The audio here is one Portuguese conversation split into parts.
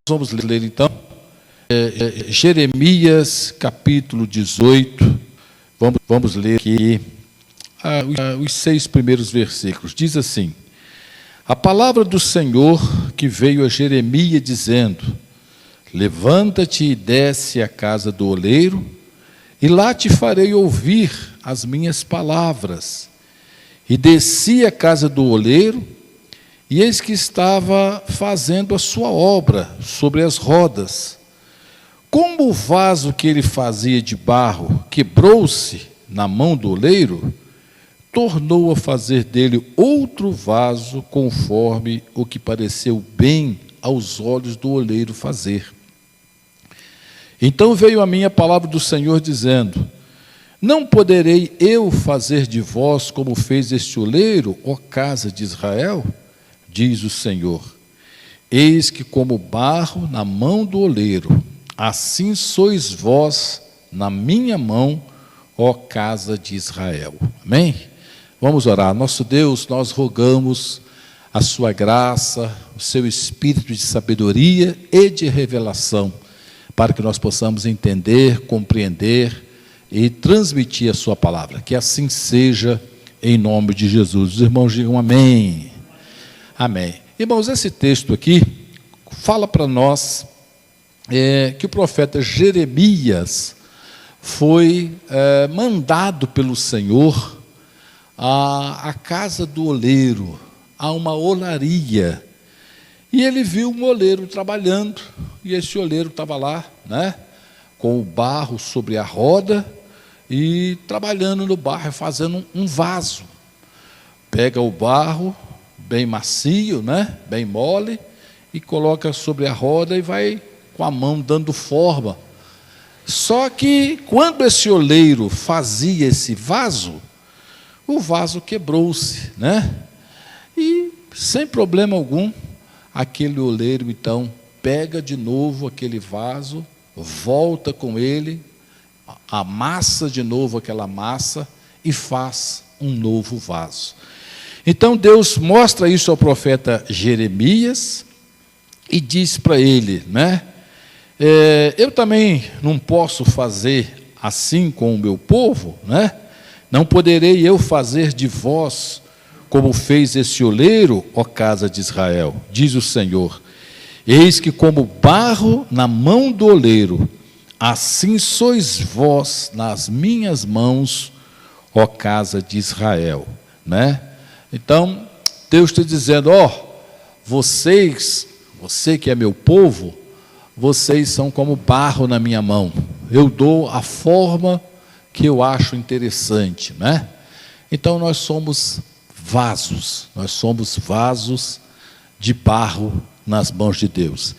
Vamos ler então Jeremias capítulo 18. Vamos ler aqui os 6 primeiros versículos. Diz assim: a palavra do Senhor que veio a Jeremias dizendo: levanta-te e desce à casa do oleiro, e lá te farei ouvir as minhas palavras. E desci à casa do oleiro, e eis que estava fazendo a sua obra sobre as rodas. Como o vaso que ele fazia de barro quebrou-se na mão do oleiro, tornou a fazer dele outro vaso, conforme o que pareceu bem aos olhos do oleiro fazer. Então veio a mim a palavra do Senhor, dizendo: não poderei eu fazer de vós como fez este oleiro, ó casa de Israel? Diz o Senhor: eis que como barro na mão do oleiro, assim sois vós na minha mão, ó casa de Israel. Amém? Vamos orar. Nosso Deus, nós rogamos a sua graça, o seu espírito de sabedoria e de revelação, para que nós possamos entender, compreender e transmitir a sua palavra. Que assim seja, em nome de Jesus. Os irmãos digam amém. Amém. Irmãos, esse texto aqui fala para nós que o profeta Jeremias foi mandado pelo Senhor à casa do oleiro, a uma olaria. E ele viu um oleiro trabalhando, e esse oleiro estava lá, né, com o barro sobre a roda, e trabalhando no barro, fazendo um vaso. Pega o barro, bem macio, né, bem mole, e coloca sobre a roda e vai com a mão dando forma. Só que quando esse oleiro fazia esse vaso, o vaso quebrou-se, né? E sem problema algum, aquele oleiro então pega de novo aquele vaso, volta com ele, amassa de novo aquela massa e faz um novo vaso. Então Deus mostra isso ao profeta Jeremias e diz para ele, né? Eu também não posso fazer assim com o meu povo, né? Não poderei eu fazer de vós como fez esse oleiro, ó casa de Israel, diz o Senhor. Eis que como barro na mão do oleiro, assim sois vós nas minhas mãos, ó casa de Israel, né? Então, Deus está dizendo: você que é meu povo, vocês são como barro na minha mão. Eu dou a forma que eu acho interessante, né? Então nós somos vasos de barro nas mãos de Deus.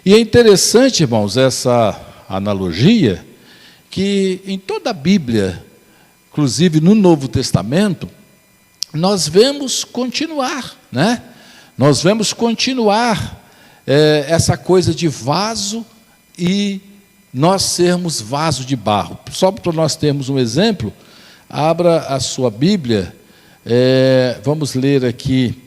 E é interessante, irmãos, essa analogia, que em toda a Bíblia, inclusive no Novo Testamento, nós vemos continuar, né? Nós vemos continuar essa coisa de vaso e nós sermos vaso de barro. Só para nós termos um exemplo, abra a sua Bíblia, vamos ler aqui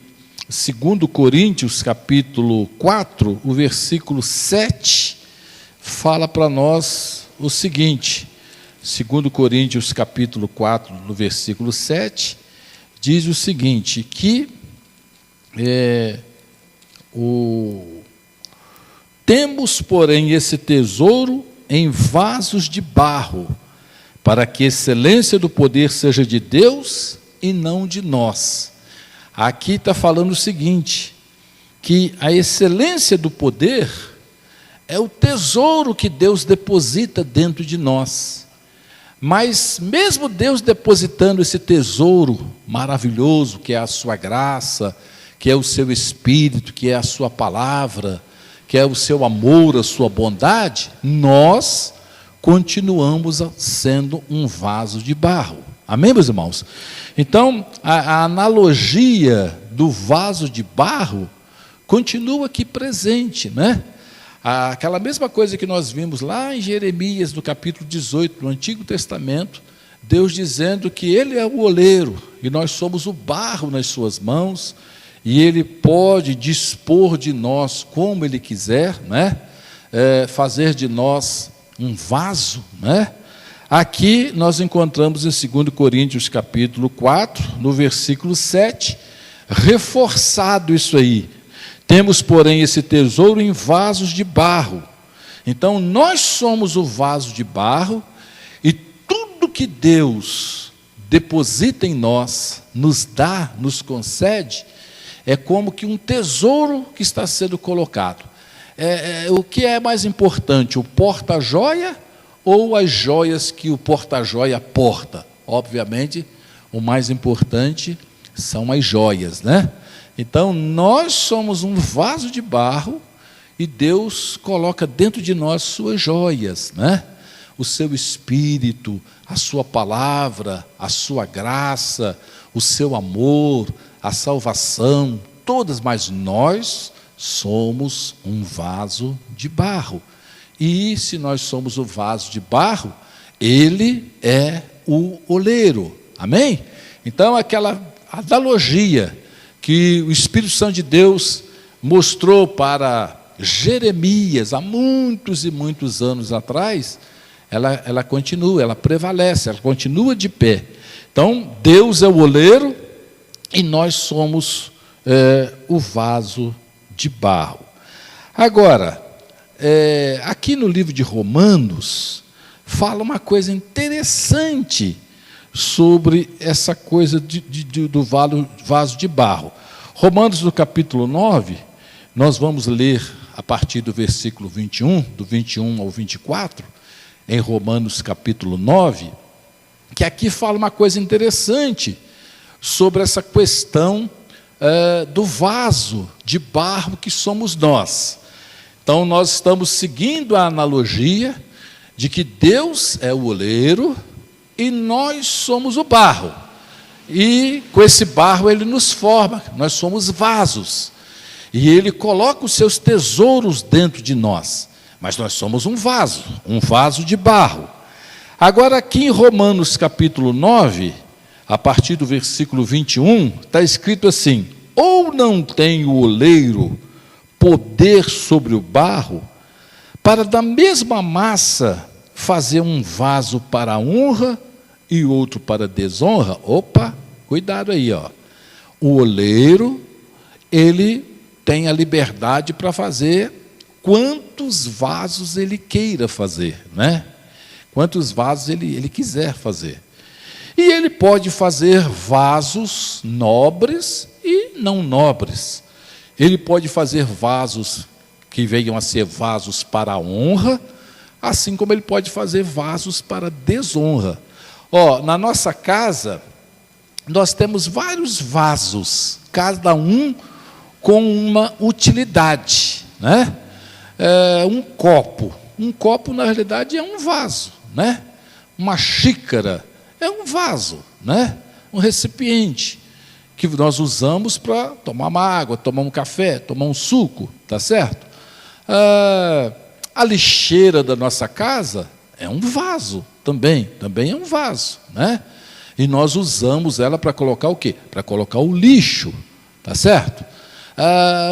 2 Coríntios capítulo 4, o versículo 7, fala para nós o seguinte. 2 Coríntios capítulo 4, no versículo 7, diz o seguinte, que temos, porém, esse tesouro em vasos de barro, para que a excelência do poder seja de Deus e não de nós. Aqui está falando o seguinte, que a excelência do poder é o tesouro que Deus deposita dentro de nós. Mas mesmo Deus depositando esse tesouro maravilhoso, que é a sua graça, que é o seu Espírito, que é a sua palavra, que é o seu amor, a sua bondade, nós continuamos sendo um vaso de barro. Amém, meus irmãos? Então, a analogia do vaso de barro continua aqui presente, né? Aquela mesma coisa que nós vimos lá em Jeremias, no capítulo 18, no Antigo Testamento, Deus dizendo que Ele é o oleiro, e nós somos o barro nas suas mãos, e Ele pode dispor de nós como Ele quiser, né? fazer de nós um vaso, né? Aqui nós encontramos em 2 Coríntios capítulo 4, no versículo 7, reforçado isso aí. Temos, porém, esse tesouro em vasos de barro. Então, nós somos o vaso de barro, e tudo que Deus deposita em nós, nos dá, nos concede, é como que um tesouro que está sendo colocado. O que é mais importante, o porta-joia ou as joias que o porta-joia porta? Obviamente, o mais importante são as joias, né? Então, nós somos um vaso de barro e Deus coloca dentro de nós suas joias, né? O seu Espírito, a sua palavra, a sua graça, o seu amor, a salvação, todas, mas nós somos um vaso de barro. E se nós somos o vaso de barro, Ele é o oleiro. Amém? Então, aquela analogia que o Espírito Santo de Deus mostrou para Jeremias há muitos e muitos anos atrás, ela continua, ela prevalece, ela continua de pé. Então, Deus é o oleiro e nós somos o vaso de barro. Agora, aqui no livro de Romanos, fala uma coisa interessante sobre essa coisa do vaso de barro. Romanos, no capítulo 9, nós vamos ler a partir do versículo 21, do 21 ao 24, em Romanos capítulo 9, que aqui fala uma coisa interessante sobre essa questão do vaso de barro que somos nós. Então, nós estamos seguindo a analogia de que Deus é o oleiro e nós somos o barro. E com esse barro Ele nos forma, nós somos vasos. E Ele coloca os seus tesouros dentro de nós. Mas nós somos um vaso de barro. Agora, aqui em Romanos capítulo 9, a partir do versículo 21, está escrito assim: ou não tem o oleiro poder sobre o barro, para da mesma massa fazer um vaso para a honra e outro para a desonra? Opa, cuidado aí, ó. O oleiro, ele tem a liberdade para fazer quantos vasos ele queira fazer, né? Quantos vasos ele quiser fazer. E ele pode fazer vasos nobres e não nobres. Ele pode fazer vasos que venham a ser vasos para a honra, assim como ele pode fazer vasos para a desonra. Na nossa casa, nós temos vários vasos, cada um com uma utilidade, né? Um copo, na realidade, é um vaso, né? Uma xícara é um vaso, né? Um recipiente que nós usamos para tomar uma água, tomar um café, tomar um suco, tá certo? A lixeira da nossa casa é um vaso também é um vaso, né? E nós usamos ela para colocar o quê? Para colocar o lixo, tá certo?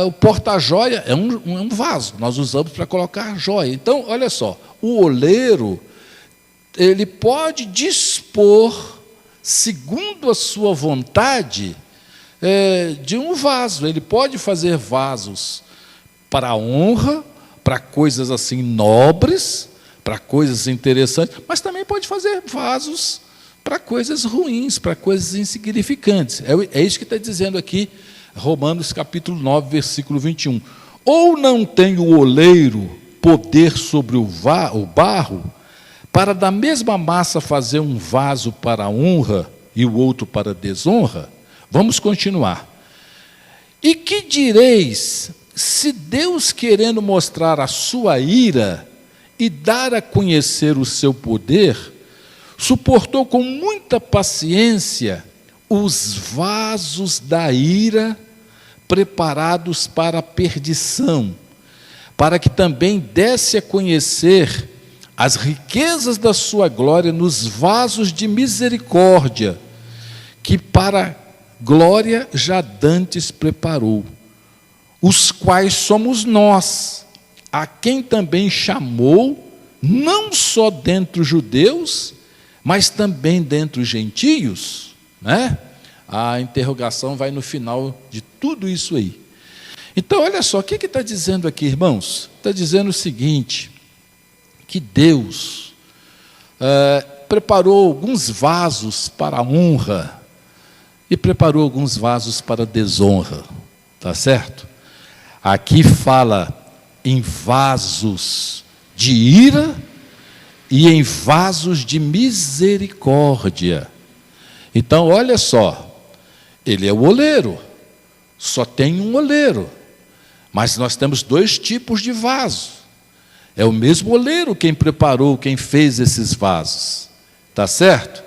O porta-joia é um vaso, nós usamos para colocar joia. Então, olha só, o oleiro, ele pode dispor, segundo a sua vontade, de um vaso. Ele pode fazer vasos para a honra, para coisas assim nobres, para coisas interessantes, mas também pode fazer vasos para coisas ruins, para coisas insignificantes. É isso que está dizendo aqui Romanos capítulo 9, versículo 21. Ou não tem o oleiro poder sobre o barro, para da mesma massa fazer um vaso para a honra e o outro para a desonra? Vamos continuar. E que direis, se Deus, querendo mostrar a sua ira e dar a conhecer o seu poder, suportou com muita paciência os vasos da ira preparados para a perdição, para que também desse a conhecer as riquezas da sua glória nos vasos de misericórdia, que para glória já dantes preparou, os quais somos nós, a quem também chamou, não só dentre os judeus, mas também dentre os gentios, né? A interrogação vai no final de tudo isso aí. Então, olha só, o que está dizendo aqui, irmãos? Está dizendo o seguinte, que Deus preparou alguns vasos para a honra e preparou alguns vasos para a desonra, tá certo? Aqui fala em vasos de ira e em vasos de misericórdia. Então, olha só, ele é o oleiro, só tem um oleiro, mas nós temos dois tipos de vaso. É o mesmo oleiro quem preparou, quem fez esses vasos, tá certo?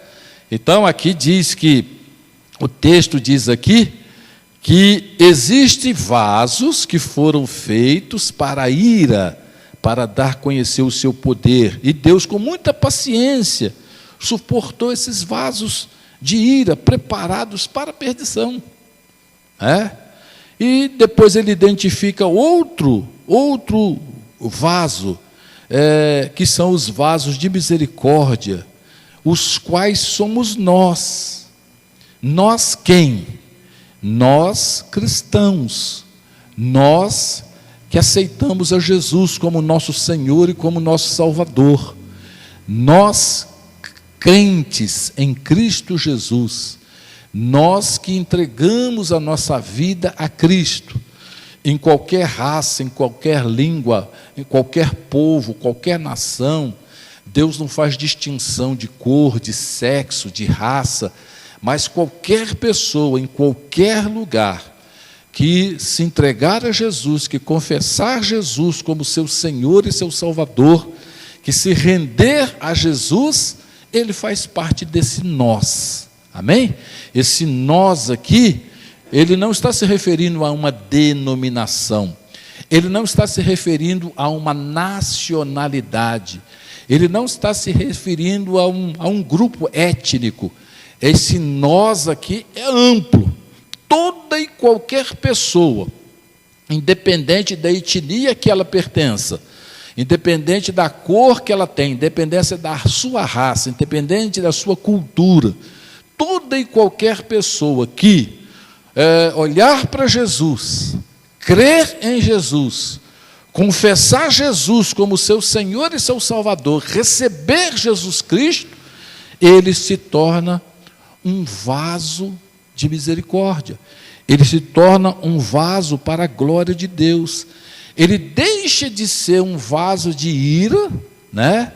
Então, aqui diz que, o texto diz aqui, que existem vasos que foram feitos para a ira, para dar a conhecer o seu poder. E Deus, com muita paciência, suportou esses vasos de ira, preparados para a perdição. E depois ele identifica outro vaso, que são os vasos de misericórdia, os quais somos nós. Nós quem? Nós cristãos, nós que aceitamos a Jesus como nosso Senhor e como nosso Salvador, nós crentes em Cristo Jesus, nós que entregamos a nossa vida a Cristo, em qualquer raça, em qualquer língua, em qualquer povo, qualquer nação, Deus não faz distinção de cor, de sexo, de raça, mas qualquer pessoa, em qualquer lugar, que se entregar a Jesus, que confessar Jesus como seu Senhor e seu Salvador, que se render a Jesus, ele faz parte desse nós, amém? Esse nós aqui, ele não está se referindo a uma denominação, ele não está se referindo a uma nacionalidade, ele não está se referindo a um grupo étnico. Esse nós aqui é amplo, toda e qualquer pessoa, independente da etnia que ela pertença, independente da cor que ela tem, independente da sua raça, independente da sua cultura, toda e qualquer pessoa que olhar para Jesus, crer em Jesus, confessar Jesus como seu Senhor e seu Salvador, receber Jesus Cristo, ele se torna um vaso de misericórdia, ele se torna um vaso para a glória de Deus, ele deixa de ser um vaso de ira, né?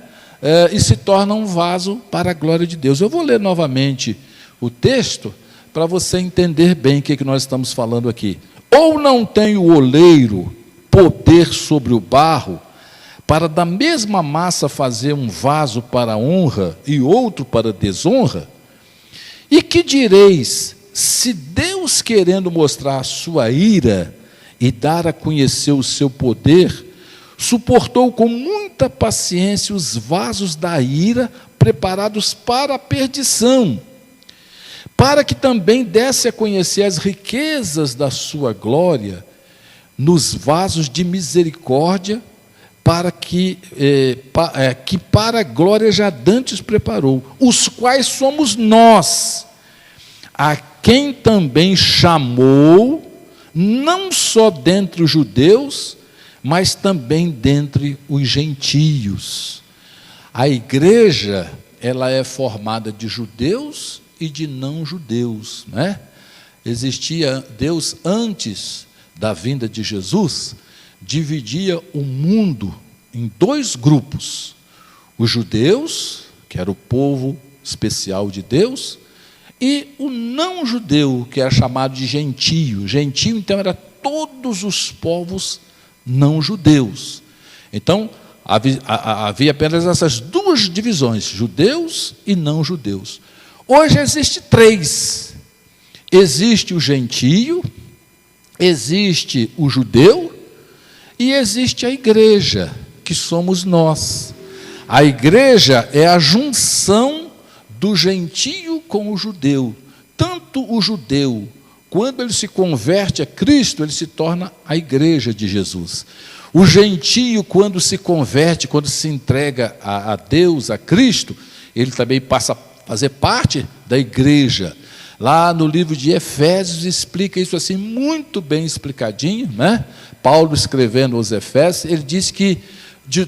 E se torna um vaso para a glória de Deus. Eu vou ler novamente o texto, para você entender bem o que nós estamos falando aqui. Ou não tem o oleiro poder sobre o barro, para da mesma massa fazer um vaso para a honra e outro para a desonra? E que direis, se Deus, querendo mostrar a sua ira e dar a conhecer o seu poder, suportou com muita paciência os vasos da ira preparados para a perdição, para que também desse a conhecer as riquezas da sua glória nos vasos de misericórdia, que para a glória já dantes preparou, os quais somos nós, a quem também chamou, não só dentre os judeus, mas também dentre os gentios. A igreja, ela é formada de judeus e de não judeus, né? Existia Deus antes da vinda de Jesus, dividia o mundo em dois grupos: os judeus, que era o povo especial de Deus, e o não judeu, que era chamado de gentio. Gentio, então, era todos os povos não judeus. Então, havia apenas essas duas divisões, judeus e não judeus. Hoje existe três: existe o gentio, existe o judeu e existe a igreja, que somos nós. A igreja é a junção do gentio com o judeu. Tanto o judeu, quando ele se converte a Cristo, ele se torna a igreja de Jesus. O gentio, quando se converte, quando se entrega a Deus, a Cristo, ele também passa a fazer parte da igreja. Lá no livro de Efésios explica isso assim, muito bem explicadinho, né? Paulo escrevendo aos Efésios, ele diz que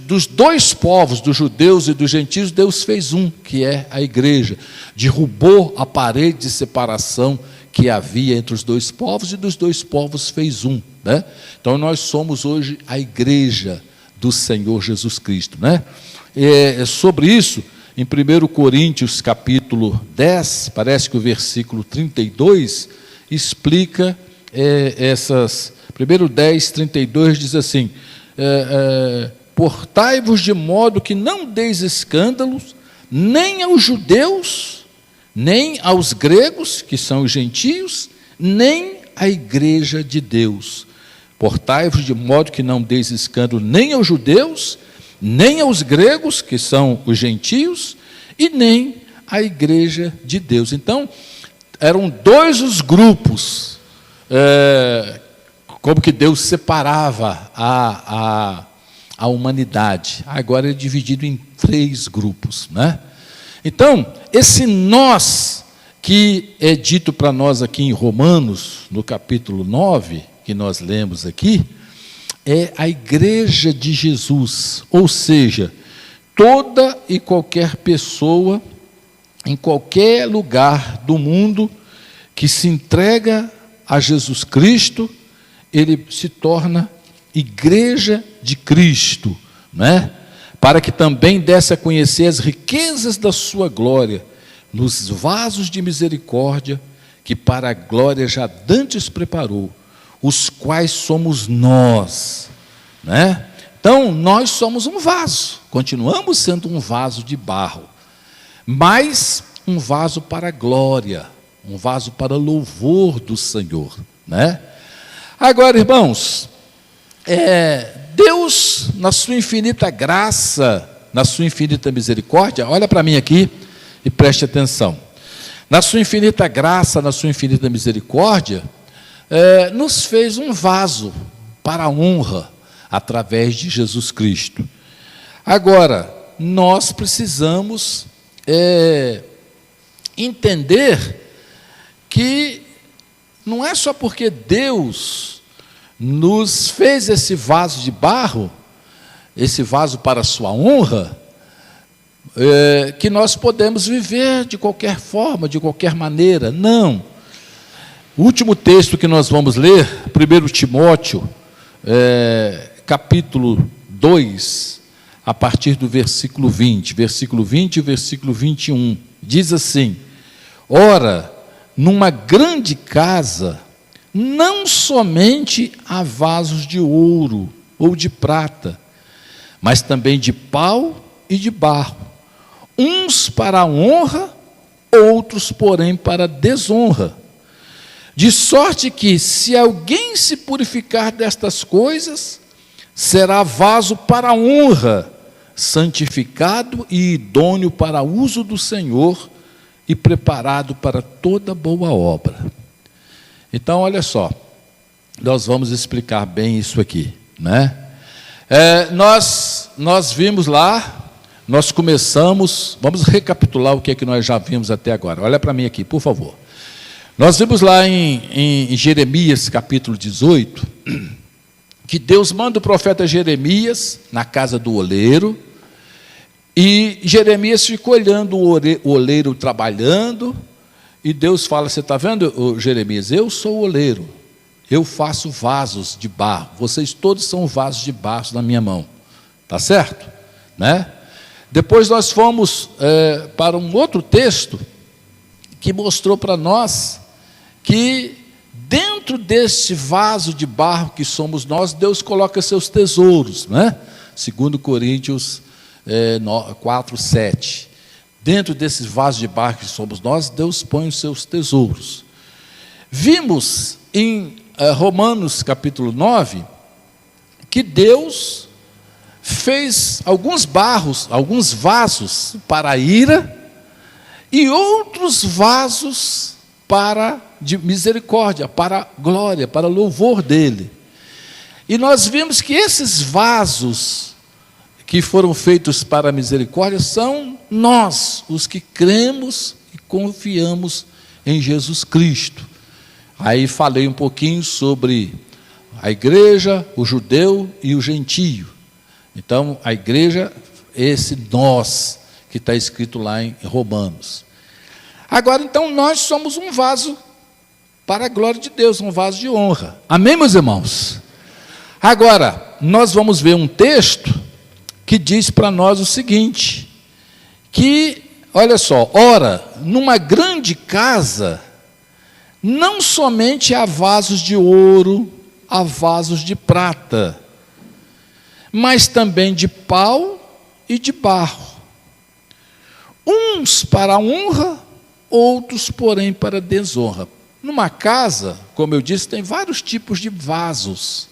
dos dois povos, dos judeus e dos gentios, Deus fez um, que é a igreja. Derrubou a parede de separação que havia entre os dois povos, e dos dois povos fez um, né? Então nós somos hoje a igreja do Senhor Jesus Cristo, né? Sobre isso, em 1 Coríntios capítulo 10, parece que o versículo 32 explica essas. 1 10:32 diz assim: portai-vos de modo que não deis escândalos, nem aos judeus, nem aos gregos, que são os gentios, nem à igreja de Deus. Portai-vos de modo que não deis escândalo nem aos judeus, nem aos gregos, que são os gentios, e nem à igreja de Deus. Então, eram dois os grupos, como que Deus separava a humanidade. Agora é dividido em 3 grupos, né? Então, esse nós, que é dito para nós aqui em Romanos, no capítulo 9, que nós lemos aqui, é a igreja de Jesus, ou seja, toda e qualquer pessoa, em qualquer lugar do mundo, que se entrega a Jesus Cristo, ele se torna igreja de Cristo, né? Para que também desse a conhecer as riquezas da sua glória, nos vasos de misericórdia, que para a glória já dantes preparou, os quais somos nós, né? Então, nós somos um vaso, continuamos sendo um vaso de barro, mas um vaso para a glória, um vaso para louvor do Senhor, né? Agora, irmãos, Deus, na sua infinita graça, na sua infinita misericórdia, olha para mim aqui e preste atenção. Na sua infinita graça, na sua infinita misericórdia, nos fez um vaso para a honra, através de Jesus Cristo. Agora, nós precisamos entender que não é só porque Deus nos fez esse vaso de barro, esse vaso para a sua honra, que nós podemos viver de qualquer forma, de qualquer maneira. Não. O último texto que nós vamos ler, 1 Timóteo, capítulo 2, a partir do versículo 20 e versículo 21, diz assim: ora, numa grande casa, não somente há vasos de ouro ou de prata, mas também de pau e de barro, uns para a honra, outros, porém, para a desonra. De sorte que, se alguém se purificar destas coisas, será vaso para a honra, santificado e idôneo para uso do Senhor e preparado para toda boa obra. Então, olha só, nós vamos explicar bem isso aqui, né? Nós vimos lá, nós começamos, vamos recapitular o que é que nós já vimos até agora. Olha para mim aqui, por favor. Nós vimos lá em Jeremias, capítulo 18, que Deus manda o profeta Jeremias na casa do oleiro, e Jeremias ficou olhando o oleiro trabalhando, e Deus fala: você está vendo, Jeremias, eu sou o oleiro, eu faço vasos de barro, vocês todos são vasos de barro na minha mão, está certo? Né? Depois nós fomos para um outro texto, que mostrou para nós que dentro deste vaso de barro que somos nós, Deus coloca seus tesouros, né? 2 Coríntios 4:7. Dentro desse vaso de barro que somos nós, Deus põe os seus tesouros. Vimos em Romanos capítulo 9, que Deus fez alguns barros, alguns vasos para a ira, e outros vasos de misericórdia, para glória, para louvor dele. E nós vimos que esses vasos que foram feitos para a misericórdia são nós, os que cremos e confiamos em Jesus Cristo. Aí falei um pouquinho sobre a igreja, o judeu e o gentio. Então, a igreja, esse nós, que está escrito lá em Romanos. Agora, então, nós somos um vaso para a glória de Deus, um vaso de honra. Amém, meus irmãos? Agora, nós vamos ver um texto que diz para nós o seguinte, que, olha só, ora, numa grande casa, não somente há vasos de ouro, há vasos de prata, mas também de pau e de barro, uns para a honra, outros, porém, para a desonra. Numa casa, como eu disse, tem vários tipos de vasos,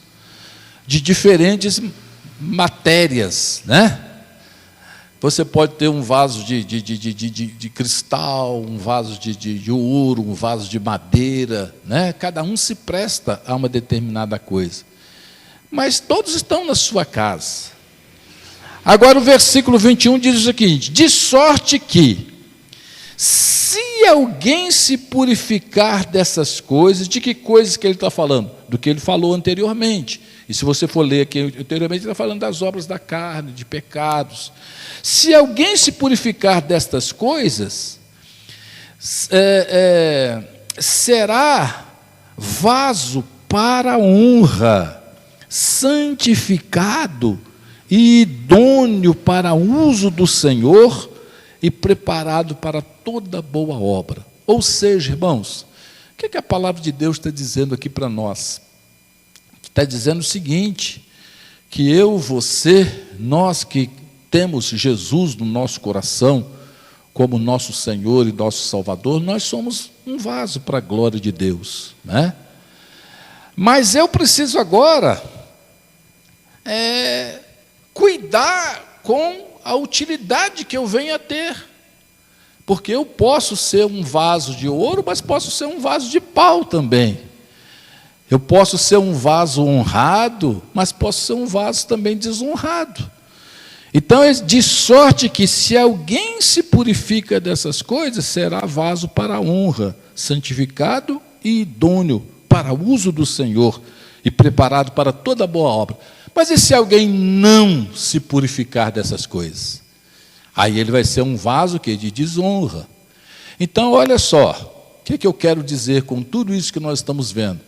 de diferentes matérias, né? Você pode ter um vaso de cristal, um vaso de ouro, um vaso de madeira, né? Cada um se presta a uma determinada coisa. Mas todos estão na sua casa. Agora o versículo 21 diz o seguinte: de sorte que, se alguém se purificar dessas coisas, de que coisas que ele está falando? Do que ele falou anteriormente. E se você for ler aqui anteriormente, ele está falando das obras da carne, de pecados. Se alguém se purificar destas coisas, será vaso para a honra, santificado e idôneo para o uso do Senhor e preparado para toda boa obra. Ou seja, irmãos, o que a palavra de Deus está dizendo aqui para nós? Está dizendo o seguinte, que eu, você, nós que temos Jesus no nosso coração, como nosso Senhor e nosso Salvador, nós somos um vaso para a glória de Deus, né? Mas eu preciso agora cuidar com a utilidade que eu venho a ter, porque eu posso ser um vaso de ouro, mas posso ser um vaso de pau também. Eu posso ser um vaso honrado, mas posso ser um vaso também desonrado. Então, de sorte que, se alguém se purifica dessas coisas, será vaso para a honra, santificado e idôneo para o uso do Senhor e preparado para toda boa obra. Mas e se alguém não se purificar dessas coisas? Aí ele vai ser um vaso de desonra. Então, olha só, o que eu quero dizer com tudo isso que nós estamos vendo?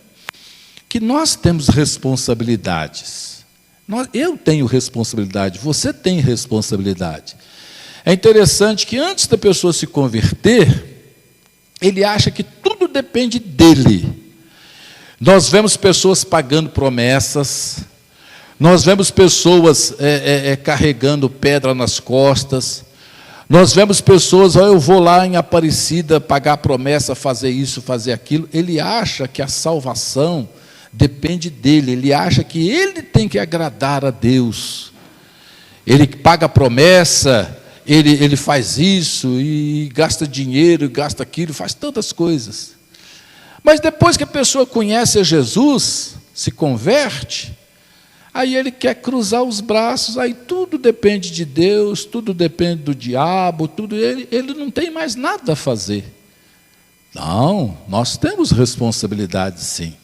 Que nós temos responsabilidades. Eu tenho responsabilidade, você tem responsabilidade. É interessante que antes da pessoa se converter, ele acha que tudo depende dele. Nós vemos pessoas pagando promessas, nós vemos pessoas carregando pedra nas costas, nós vemos pessoas, eu vou lá em Aparecida pagar promessa, fazer isso, fazer aquilo. Ele acha que a salvação depende dele, ele acha que ele tem que agradar a Deus. Ele paga promessa, ele faz isso, e gasta dinheiro, gasta aquilo, faz tantas coisas. Mas depois que a pessoa conhece a Jesus, se converte, aí ele quer cruzar os braços, aí tudo depende de Deus, tudo depende do diabo, ele não tem mais nada a fazer. Não, nós temos responsabilidade sim.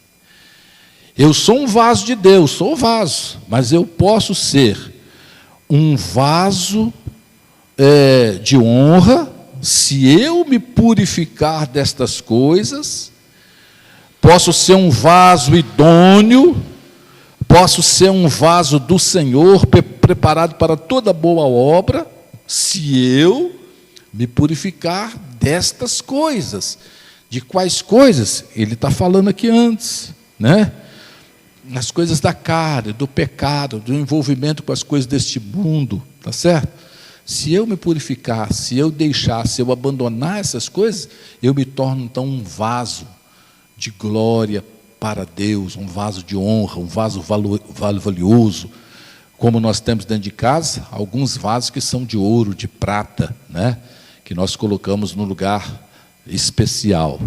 Eu sou um vaso de Deus, sou vaso, mas eu posso ser um vaso de honra, se eu me purificar destas coisas. Posso ser um vaso idôneo, posso ser um vaso do Senhor, preparado para toda boa obra, se eu me purificar destas coisas. De quais coisas? Ele está falando aqui antes, né? Nas coisas da carne, do pecado, do envolvimento com as coisas deste mundo, tá certo? Se eu me purificar, se eu deixar, se eu abandonar essas coisas, eu me torno então um vaso de glória para Deus, um vaso de honra, um vaso valioso, como nós temos dentro de casa, alguns vasos que são de ouro, de prata, né? Que nós colocamos num lugar especial.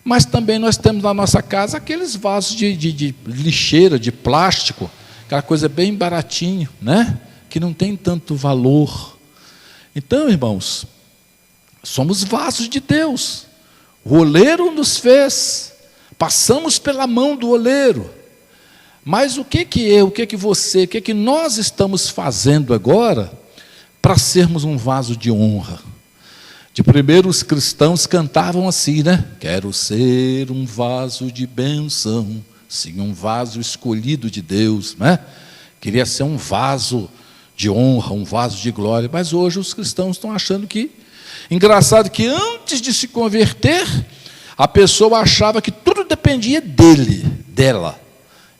Mas também nós temos na nossa casa aqueles vasos de lixeira, de plástico, aquela coisa bem baratinho, né? Que não tem tanto valor. Então, irmãos, somos vasos de Deus. O oleiro nos fez, passamos pela mão do oleiro. Mas o que eu, o que você, o que nós estamos fazendo agora para sermos um vaso de honra? De primeiro os cristãos cantavam assim, né? Quero ser um vaso de bênção, sim, um vaso escolhido de Deus, né? Queria ser um vaso de honra, um vaso de glória. Mas hoje os cristãos estão achando que... Engraçado que antes de se converter, a pessoa achava que tudo dependia dela.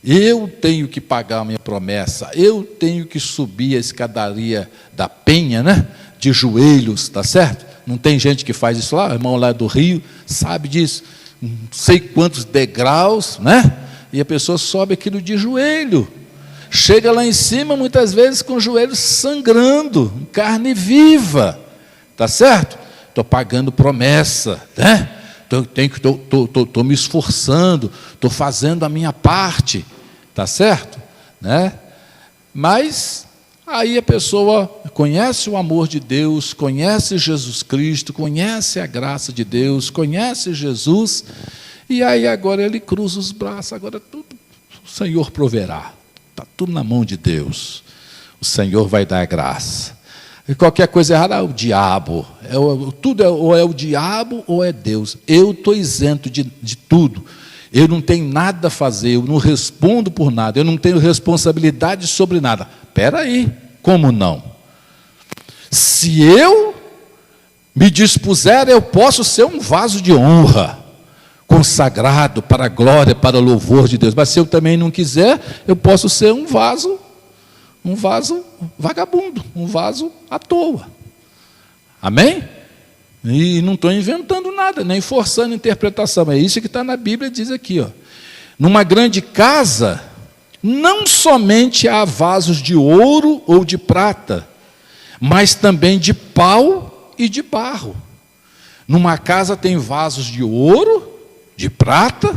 Eu tenho que pagar a minha promessa, eu tenho que subir a escadaria da penha, né? De joelhos, tá certo? Não tem gente que faz isso lá, o irmão lá do Rio sabe disso, não sei quantos degraus, né? E a pessoa sobe aquilo de joelho, chega lá em cima muitas vezes com o joelho sangrando, carne viva, tá certo? Estou pagando promessa, né? Estou me esforçando, estou fazendo a minha parte, tá certo? Né? Mas aí a pessoa conhece o amor de Deus, conhece Jesus Cristo, conhece a graça de Deus, conhece Jesus, e aí agora ele cruza os braços, agora tudo o Senhor proverá, está tudo na mão de Deus, o Senhor vai dar graça. E qualquer coisa errada, é o diabo, ou é o diabo ou é Deus. Eu estou isento de tudo, eu não tenho nada a fazer, eu não respondo por nada, eu não tenho responsabilidade sobre nada. Espera aí, como não? Se eu me dispuser, eu posso ser um vaso de honra, consagrado para a glória, para o louvor de Deus. Mas se eu também não quiser, eu posso ser um vaso vagabundo, um vaso à toa. Amém? E não estou inventando nada, nem forçando interpretação. É isso que está na Bíblia, diz aqui, ó. Numa grande casa, não somente há vasos de ouro ou de prata, mas também de pau e de barro. Numa casa tem vasos de ouro, de prata,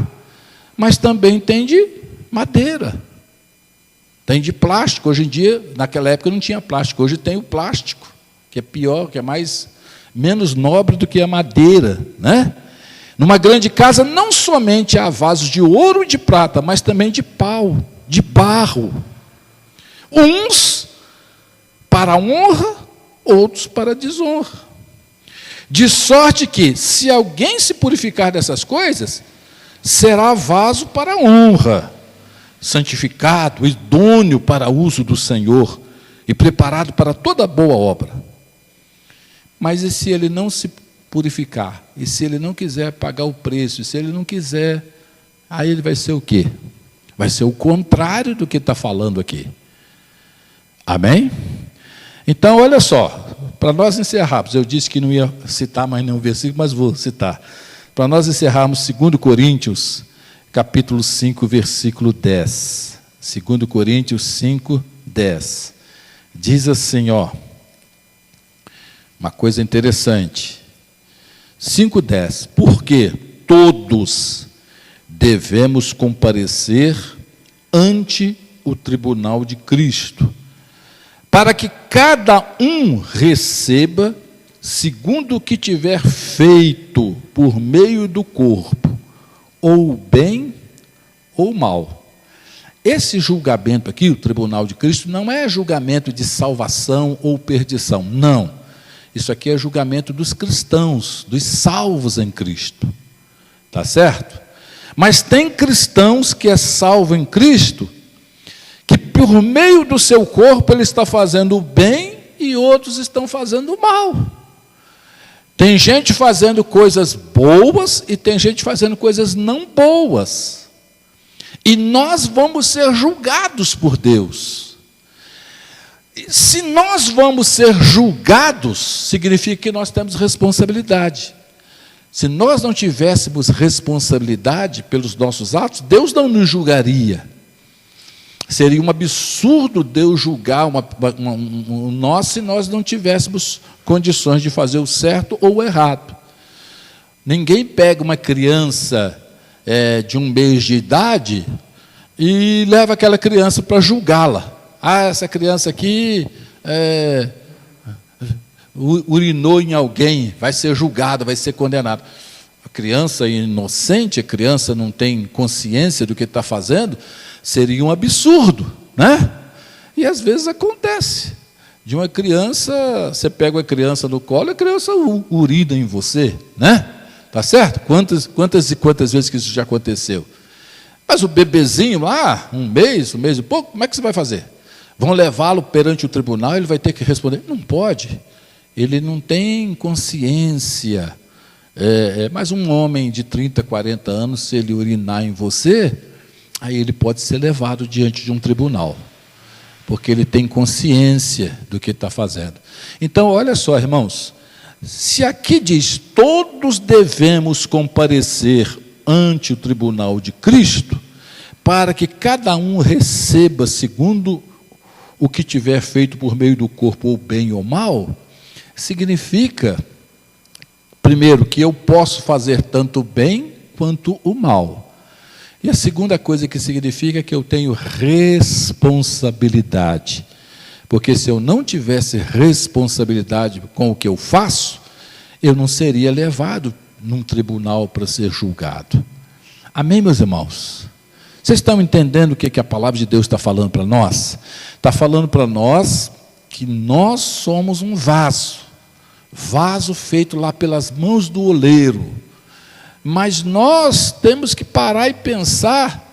mas também tem de madeira. Tem de plástico. Hoje em dia, naquela época não tinha plástico, hoje tem o plástico, que é pior, que é menos nobre do que a madeira, né? Numa grande casa não somente há vasos de ouro e de prata, mas também de pau, de barro. Uns para honra, outros para desonra. De sorte que, se alguém se purificar dessas coisas, será vaso para honra, santificado, idôneo para uso do Senhor e preparado para toda boa obra. Mas e se ele não se purificar? E se ele não quiser pagar o preço? E se ele não quiser, aí ele vai ser o quê? Vai ser o contrário do que está falando aqui. Amém? Então, olha só, para nós encerrarmos, eu disse que não ia citar mais nenhum versículo, mas vou citar. Para nós encerrarmos 2 Coríntios, capítulo 5, versículo 10. 2 Coríntios 5, 10. Diz assim, ó, uma coisa interessante. 5, 10. Porque todos devemos comparecer ante o tribunal de Cristo, para que cada um receba segundo o que tiver feito por meio do corpo, ou bem ou mal. Esse julgamento aqui, o tribunal de Cristo, não é julgamento de salvação ou perdição, não. Isso aqui é julgamento dos cristãos, dos salvos em Cristo. Tá certo? Mas tem cristãos que é salvo em Cristo, que por meio do seu corpo ele está fazendo o bem e outros estão fazendo o mal. Tem gente fazendo coisas boas e tem gente fazendo coisas não boas. E nós vamos ser julgados por Deus. Se nós vamos ser julgados, significa que nós temos responsabilidade. Se nós não tivéssemos responsabilidade pelos nossos atos, Deus não nos julgaria. Seria um absurdo Deus julgar nós se nós não tivéssemos condições de fazer o certo ou o errado. Ninguém pega uma criança de 1 mês de idade e leva aquela criança para julgá-la. Essa criança aqui urinou em alguém, vai ser julgada, vai ser condenada. A criança inocente, a criança não tem consciência do que está fazendo, seria um absurdo, né? E às vezes acontece. De uma criança, você pega uma criança no colo, a criança urina em você, né? Tá certo? Quantas vezes que isso já aconteceu? Mas o bebezinho lá, 1 mês e pouco, como é que você vai fazer? Vão levá-lo perante o tribunal, ele vai ter que responder. Não pode. Ele não tem consciência. Mas um homem de 30, 40 anos, se ele urinar em você, aí ele pode ser levado diante de um tribunal, porque ele tem consciência do que está fazendo. Então, olha só, irmãos, se aqui diz, todos devemos comparecer ante o tribunal de Cristo, para que cada um receba segundo o que tiver feito por meio do corpo, ou bem ou mal, significa, primeiro, que eu posso fazer tanto o bem quanto o mal. E a segunda coisa que significa é que eu tenho responsabilidade. Porque se eu não tivesse responsabilidade com o que eu faço, eu não seria levado num tribunal para ser julgado. Amém, meus irmãos? Vocês estão entendendo o que a palavra de Deus está falando para nós? Está falando para nós que nós somos um vaso feito lá pelas mãos do oleiro. Mas nós temos que parar e pensar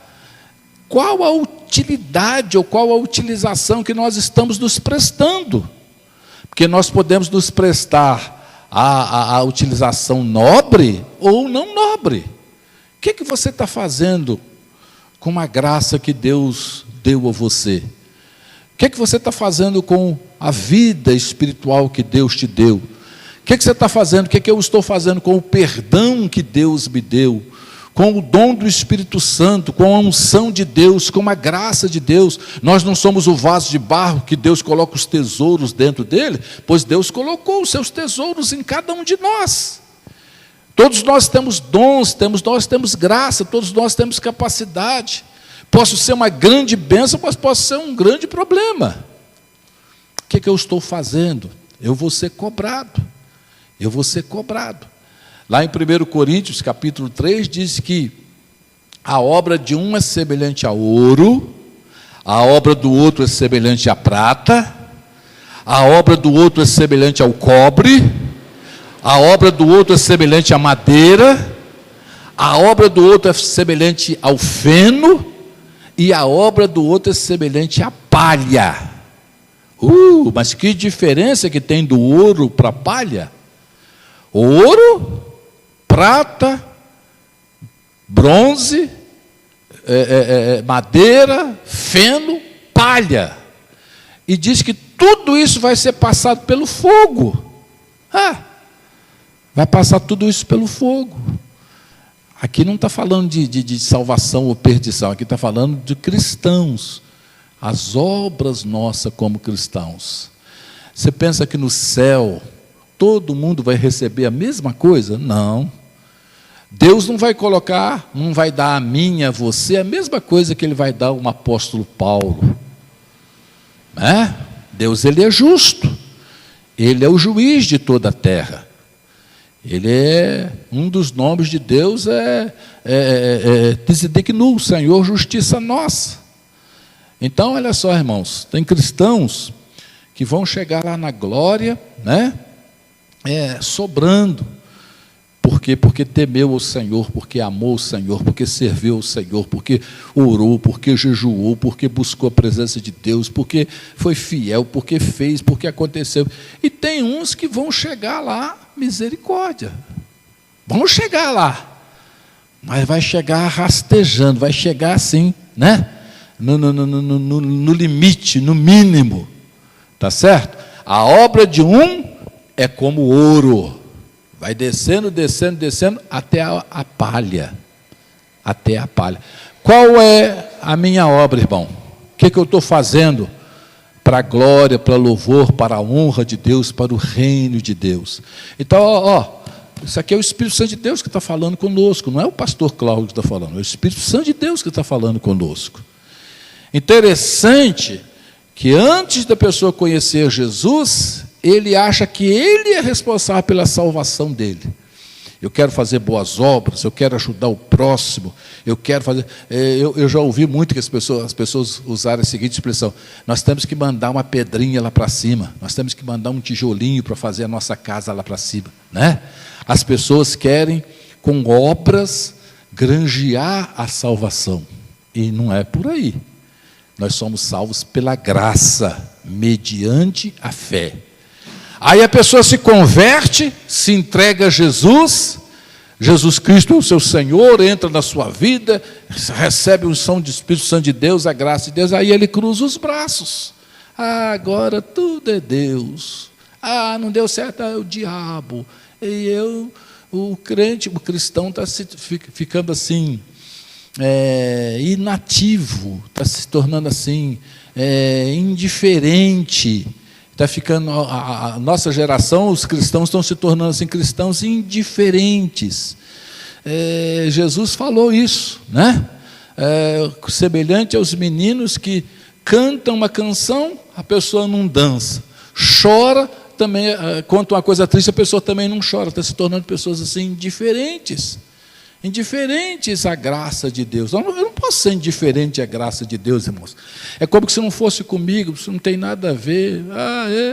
qual a utilidade ou qual a utilização que nós estamos nos prestando. Porque nós podemos nos prestar a utilização nobre ou não nobre. O que você está fazendo com a graça que Deus deu a você? O que você está fazendo com a vida espiritual que Deus te deu? O que você está fazendo? O que eu estou fazendo com o perdão que Deus me deu? Com o dom do Espírito Santo, com a unção de Deus, com a graça de Deus? Nós não somos o vaso de barro que Deus coloca os tesouros dentro dele, pois Deus colocou os seus tesouros em cada um de nós. Todos nós temos dons, nós temos graça, todos nós temos capacidade. Posso ser uma grande bênção, mas posso ser um grande problema. O que eu estou fazendo? Eu vou ser cobrado. Eu vou ser cobrado. Lá em 1 Coríntios, capítulo 3, diz que a obra de um é semelhante a ouro, a obra do outro é semelhante à prata, a obra do outro é semelhante ao cobre, a obra do outro é semelhante à madeira, a obra do outro é semelhante ao feno, e a obra do outro é semelhante à palha. Mas que diferença que tem do ouro para a palha? Ouro, prata, bronze, madeira, feno, palha. E diz que tudo isso vai ser passado pelo fogo. Vai passar tudo isso pelo fogo. Aqui não está falando de salvação ou perdição, aqui está falando de cristãos. As obras nossas como cristãos. Você pensa que no céu todo mundo vai receber a mesma coisa? Não. Deus não vai colocar, não vai dar a mim, a você, a mesma coisa que Ele vai dar ao apóstolo Paulo. Deus, Ele é justo. Ele é o juiz de toda a terra. Ele é, um dos nomes de Deus Tzidkenu, Senhor, justiça nossa. Então, olha só, irmãos, tem cristãos que vão chegar lá na glória, sobrando. Por quê? Porque temeu o Senhor, porque amou o Senhor, porque serviu o Senhor, porque orou, porque jejuou, porque buscou a presença de Deus, porque foi fiel, porque fez, porque aconteceu. E tem uns que vão chegar lá, misericórdia. Vão chegar lá, mas vai chegar rastejando, vai chegar assim, no limite, no mínimo. Está certo? A obra de um é como ouro. Vai descendo, descendo, descendo, até a palha. Até a palha. Qual é a minha obra, irmão? O que eu estou fazendo para a glória, para louvor, para a honra de Deus, para o reino de Deus? Então, Isso aqui é o Espírito Santo de Deus que está falando conosco, não é o pastor Cláudio que está falando, é o Espírito Santo de Deus que está falando conosco. Interessante que antes da pessoa conhecer Jesus, ele acha que ele é responsável pela salvação dele. Eu quero fazer boas obras, eu quero ajudar o próximo, eu quero fazer... Eu já ouvi muito que as pessoas usarem a seguinte expressão: nós temos que mandar uma pedrinha lá para cima, nós temos que mandar um tijolinho para fazer a nossa casa lá para cima, né? As pessoas querem, com obras, granjear a salvação, e não é por aí. Nós somos salvos pela graça, mediante a fé. Aí a pessoa se converte, se entrega a Jesus, Jesus Cristo é o seu Senhor, entra na sua vida, recebe o som do Espírito Santo de Deus, a graça de Deus, aí ele cruza os braços. Ah, agora tudo é Deus. Ah, não deu certo, é o diabo. E o crente, o cristão está ficando assim, inativo, está se tornando assim, indiferente. Está ficando, a nossa geração, os cristãos estão se tornando assim, cristãos indiferentes. Jesus falou isso, né? Semelhante aos meninos que cantam uma canção, a pessoa não dança, chora também, conta uma coisa triste, a pessoa também não chora, está se tornando pessoas assim indiferentes à graça de Deus. Eu não posso ser indiferente à graça de Deus, irmãos. É como se não fosse comigo, isso não tem nada a ver.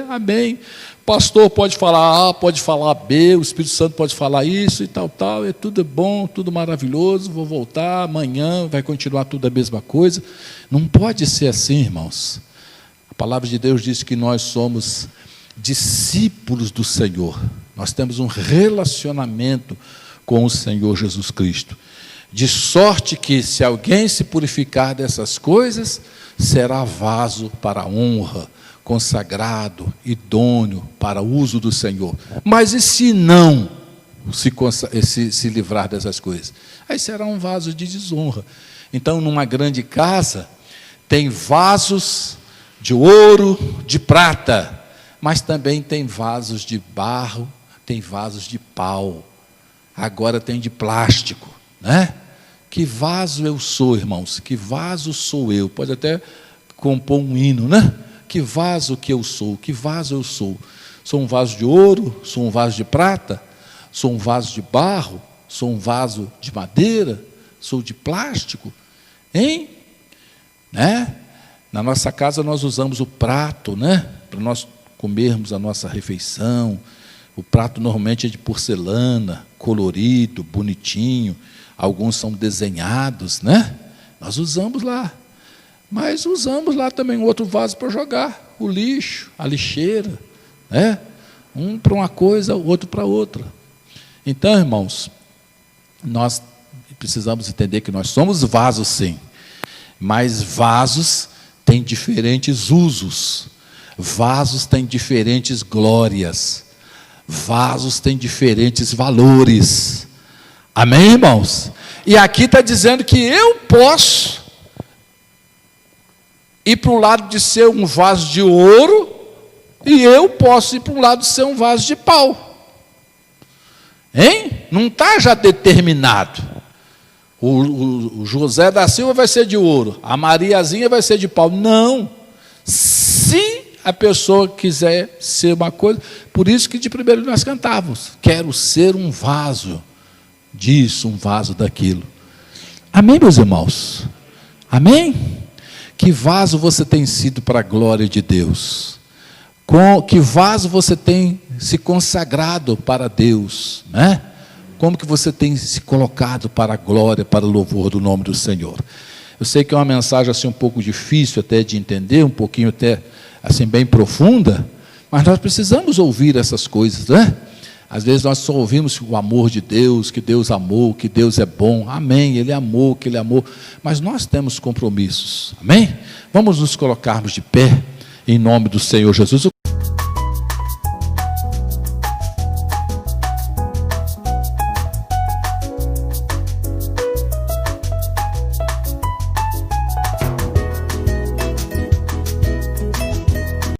Amém. Pastor pode falar A, pode falar B, o Espírito Santo pode falar isso e tal, é tudo bom, tudo maravilhoso, vou voltar amanhã, vai continuar tudo a mesma coisa. Não pode ser assim, irmãos. A palavra de Deus diz que nós somos discípulos do Senhor. Nós temos um relacionamento com o Senhor Jesus Cristo, de sorte que, se alguém se purificar dessas coisas, será vaso para a honra, consagrado, idôneo para o uso do Senhor. Mas e se não se livrar dessas coisas? Aí será um vaso de desonra. Então, numa grande casa, tem vasos de ouro, de prata, mas também tem vasos de barro, tem vasos de pau. Agora tem de plástico, né? Que vaso eu sou, irmãos? Que vaso sou eu? Pode até compor um hino, né? Que vaso que eu sou? Que vaso eu sou? Sou um vaso de ouro? Sou um vaso de prata? Sou um vaso de barro? Sou um vaso de madeira? Sou de plástico? Hein? Né? Na nossa casa nós usamos o prato, né? Para nós comermos a nossa refeição. O prato normalmente é de porcelana, colorido, bonitinho. Alguns são desenhados, né? Nós usamos lá. Mas usamos lá também um outro vaso para jogar. O lixo, a lixeira, né? Um para uma coisa, o outro para outra. Então, irmãos, nós precisamos entender que nós somos vasos, sim. Mas vasos têm diferentes usos. Vasos têm diferentes glórias. Vasos têm diferentes valores. Amém, irmãos? E aqui está dizendo que eu posso ir para o lado de ser um vaso de ouro, e eu posso ir para o lado de ser um vaso de pau. Hein? Não está já determinado. O José da Silva vai ser de ouro, a Mariazinha vai ser de pau. Não. Se a pessoa quiser ser uma coisa, por isso que de primeiro nós cantávamos: quero ser um vaso disso, um vaso daquilo. Amém, meus irmãos? Amém? Que vaso você tem sido para a glória de Deus? Que vaso você tem se consagrado para Deus, né? Como que você tem se colocado para a glória, para o louvor do nome do Senhor? Eu sei que é uma mensagem assim um pouco difícil até de entender, um pouquinho até assim bem profunda, mas nós precisamos ouvir essas coisas, né? Às vezes nós só ouvimos o amor de Deus, que Deus amou, que Deus é bom, amém, Ele amou, que Ele amou, mas nós temos compromissos, amém? Vamos nos colocarmos de pé, em nome do Senhor Jesus.